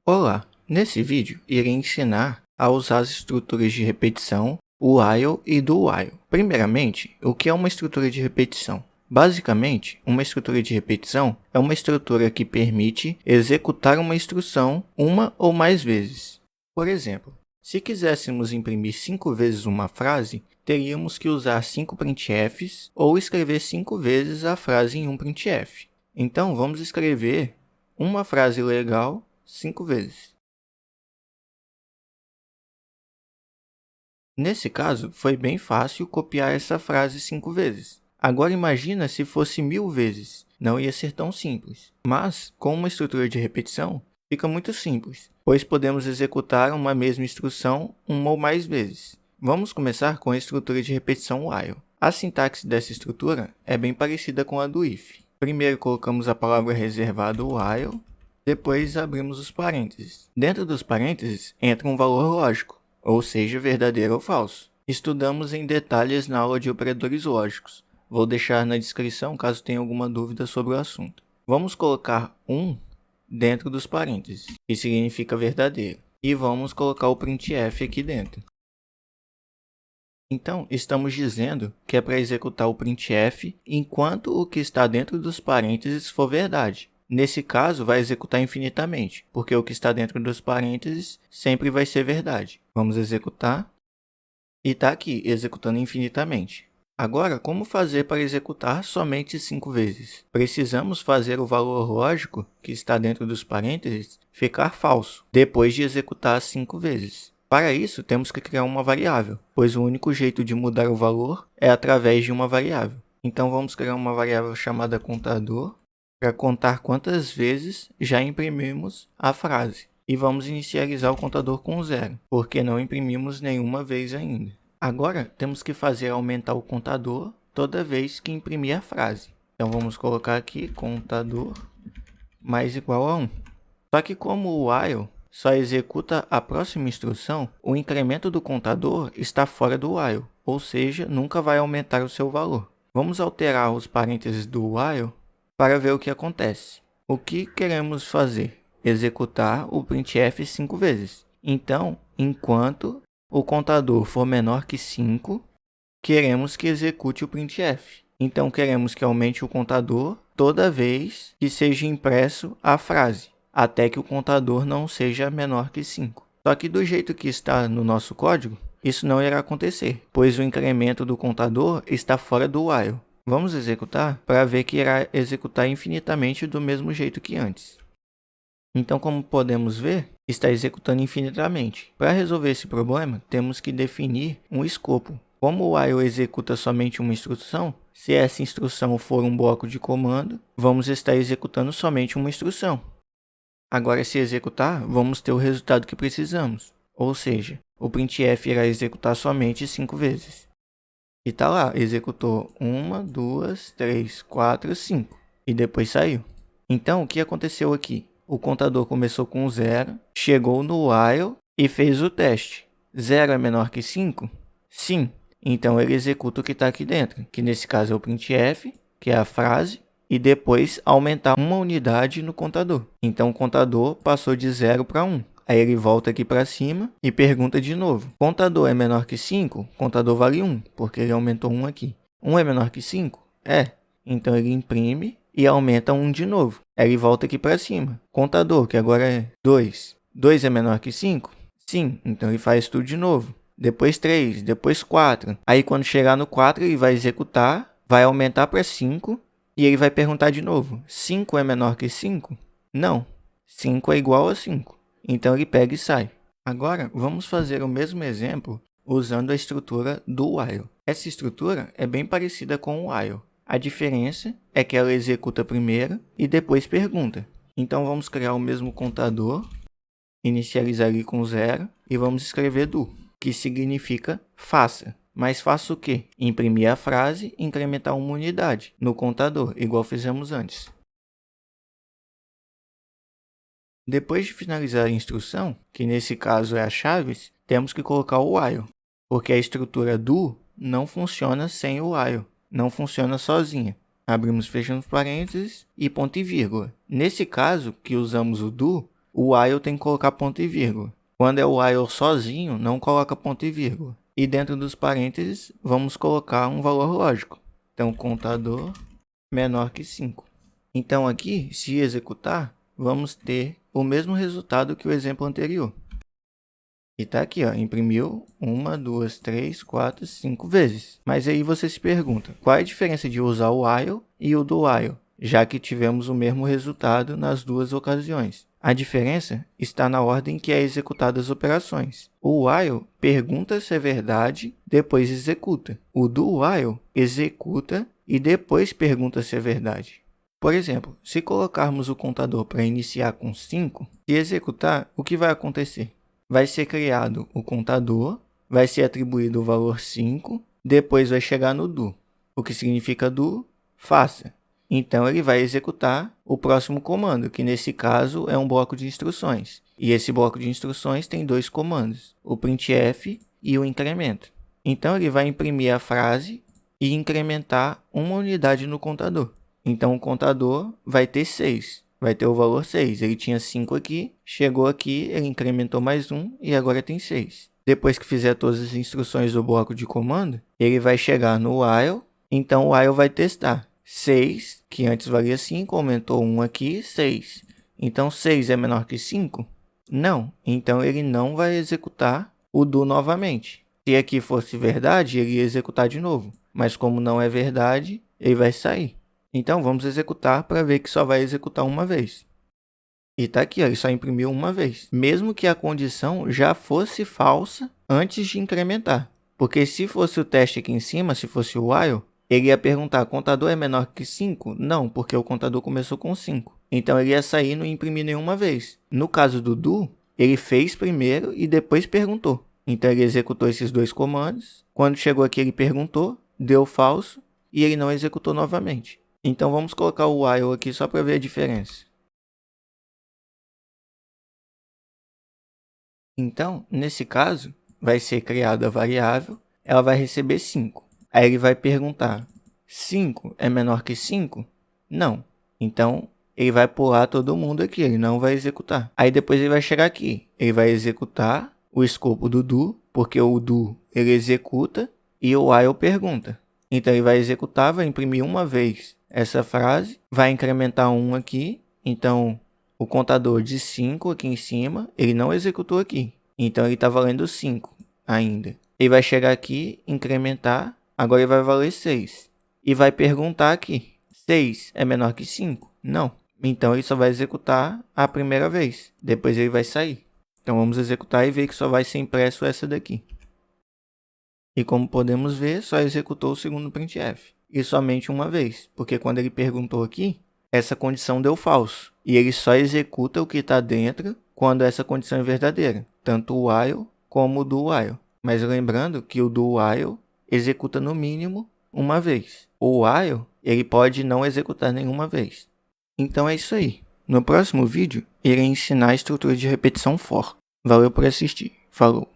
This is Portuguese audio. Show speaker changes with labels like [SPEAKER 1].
[SPEAKER 1] Olá, nesse vídeo irei ensinar a usar as estruturas de repetição, o while e do while. Primeiramente, o que é uma estrutura de repetição? Basicamente, uma estrutura de repetição é uma estrutura que permite executar uma instrução uma ou mais vezes. Por exemplo, se quiséssemos imprimir 5 vezes uma frase, teríamos que usar 5 printfs ou escrever 5 vezes a frase em um printf. Então, vamos escrever uma frase legal 5 vezes. Nesse caso, foi bem fácil copiar essa frase 5 vezes. Agora imagina se fosse 1000 vezes. Não ia ser tão simples. Mas, com uma estrutura de repetição, fica muito simples, pois podemos executar uma mesma instrução uma ou mais vezes. Vamos começar com a estrutura de repetição while. A sintaxe dessa estrutura é bem parecida com a do if. Primeiro colocamos a palavra reservada while, depois abrimos os parênteses. Dentro dos parênteses entra um valor lógico, ou seja, verdadeiro ou falso. Estudamos em detalhes na aula de operadores lógicos. Vou deixar na descrição caso tenha alguma dúvida sobre o assunto. Vamos colocar 1 dentro dos parênteses, que significa verdadeiro. E vamos colocar o printf aqui dentro. Então, estamos dizendo que é para executar o printf enquanto o que está dentro dos parênteses for verdade. Nesse caso, vai executar infinitamente, porque o que está dentro dos parênteses sempre vai ser verdade. Vamos executar. E está aqui, executando infinitamente. Agora, como fazer para executar somente 5 vezes? Precisamos fazer o valor lógico, que está dentro dos parênteses, ficar falso, depois de executar 5 vezes. Para isso, temos que criar uma variável, pois o único jeito de mudar o valor é através de uma variável. Então, vamos criar uma variável chamada contador, para contar quantas vezes já imprimimos a frase. E vamos inicializar o contador com 0, porque não imprimimos nenhuma vez ainda. Agora, temos que fazer aumentar o contador toda vez que imprimir a frase. Então, vamos colocar aqui contador mais igual a 1. Só que como o while só executa a próxima instrução, o incremento do contador está fora do while, ou seja, nunca vai aumentar o seu valor. Vamos alterar os parênteses do while para ver o que acontece. O que queremos fazer? Executar o printf 5 vezes. Então, enquanto o contador for menor que 5, queremos que execute o printf. Então, queremos que aumente o contador toda vez que seja impresso a frase, até que o contador não seja menor que 5. Só que do jeito que está no nosso código, isso não irá acontecer, pois o incremento do contador está fora do while. Vamos executar para ver que irá executar infinitamente do mesmo jeito que antes. Então, como podemos ver, está executando infinitamente. Para resolver esse problema, temos que definir um escopo. Como o while executa somente uma instrução, se essa instrução for um bloco de comando, vamos estar executando somente uma instrução. Agora, se executar, vamos ter o resultado que precisamos. Ou seja, o printf irá executar somente 5 vezes. E tá lá, executou 1, 2, 3, 4, 5. E depois saiu. Então, o que aconteceu aqui? O contador começou com 0, chegou no while e fez o teste. 0 é menor que 5? Sim. Então, ele executa o que está aqui dentro, que nesse caso é o printf, que é a frase, e depois aumentar uma unidade no contador. Então, o contador passou de 0 para 1. Aí ele volta aqui para cima e pergunta de novo. Contador é menor que 5? Contador vale 1, porque ele aumentou 1 aqui. 1 é menor que 5? É. Então ele imprime e aumenta 1 de novo. Aí ele volta aqui para cima. Contador, que agora é 2. 2 é menor que 5? Sim. Então ele faz tudo de novo. Depois 3, depois 4. Aí quando chegar no 4 ele vai executar, vai aumentar para 5 e ele vai perguntar de novo. 5 é menor que 5? Não. 5 é igual a 5. Então, ele pega e sai. Agora, vamos fazer o mesmo exemplo usando a estrutura do while. Essa estrutura é bem parecida com o while. A diferença é que ela executa primeiro e depois pergunta. Então, vamos criar o mesmo contador, inicializar ele com 0 e vamos escrever do, que significa faça. Mas faça o quê? Imprimir a frase e incrementar uma unidade no contador, igual fizemos antes. Depois de finalizar a instrução, que nesse caso é as chaves, temos que colocar o while, porque a estrutura do não funciona sem o while, não funciona sozinha. Abrimos, fechamos parênteses e ponto e vírgula. Nesse caso, que usamos o do, o while tem que colocar ponto e vírgula. Quando é o while sozinho, não coloca ponto e vírgula. E dentro dos parênteses, vamos colocar um valor lógico. Então, contador menor que 5. Então, aqui, se executar, vamos ter o mesmo resultado que o exemplo anterior. E tá aqui, ó, imprimiu 1, 2, 3, 4, 5 vezes. Mas aí você se pergunta, qual é a diferença de usar o while e o do while, já que tivemos o mesmo resultado nas duas ocasiões? A diferença está na ordem que é executada as operações. O while pergunta se é verdade, depois executa. O do while executa e depois pergunta se é verdade. Por exemplo, se colocarmos o contador para iniciar com 5 e executar, o que vai acontecer? Vai ser criado o contador, vai ser atribuído o valor 5, depois vai chegar no do. O que significa do? Faça. Então, ele vai executar o próximo comando, que nesse caso é um bloco de instruções. E esse bloco de instruções tem dois comandos, o printf e o incremento. Então, ele vai imprimir a frase e incrementar uma unidade no contador. Então, o contador vai ter 6. Vai ter o valor 6. Ele tinha 5 aqui, chegou aqui, ele incrementou mais 1 e agora tem 6. Depois que fizer todas as instruções do bloco de comando, ele vai chegar no while, então o while vai testar. 6, que antes valia 5, aumentou 1 aqui, 6. Então 6 é menor que 5? Não. Então ele não vai executar o do novamente. Se aqui fosse verdade, ele ia executar de novo. Mas como não é verdade, ele vai sair. Então, vamos executar para ver que só vai executar uma vez. E está aqui, ó, ele só imprimiu uma vez. Mesmo que a condição já fosse falsa antes de incrementar. Porque se fosse o teste aqui em cima, se fosse o while, ele ia perguntar, contador é menor que 5? Não, porque o contador começou com 5. Então, ele ia sair e não imprimir nenhuma vez. No caso do do, ele fez primeiro e depois perguntou. Então, ele executou esses dois comandos. Quando chegou aqui, ele perguntou, deu falso e ele não executou novamente. Então, vamos colocar o while aqui só para ver a diferença. Então, nesse caso, vai ser criada a variável, ela vai receber 5. Aí ele vai perguntar, 5 é menor que 5? Não. Então, ele vai pular todo mundo aqui, ele não vai executar. Aí depois ele vai chegar aqui, ele vai executar o escopo do do, porque o do ele executa e o while pergunta. Então, ele vai executar, vai imprimir uma vez essa frase, vai incrementar 1 aqui, então o contador de 5 aqui em cima, ele não executou aqui, então ele está valendo 5 ainda. Ele vai chegar aqui, incrementar, agora ele vai valer 6. E vai perguntar aqui, 6 é menor que 5? Não. Então ele só vai executar a primeira vez, depois ele vai sair. Então vamos executar e ver que só vai ser impresso essa daqui. E como podemos ver, só executou o segundo printf. E somente uma vez, porque quando ele perguntou aqui, essa condição deu falso. E ele só executa o que está dentro quando essa condição é verdadeira, tanto o while como o do while. Mas lembrando que o do while executa no mínimo uma vez. O while, ele pode não executar nenhuma vez. Então é isso aí. No próximo vídeo, irei ensinar a estrutura de repetição for. Valeu por assistir. Falou!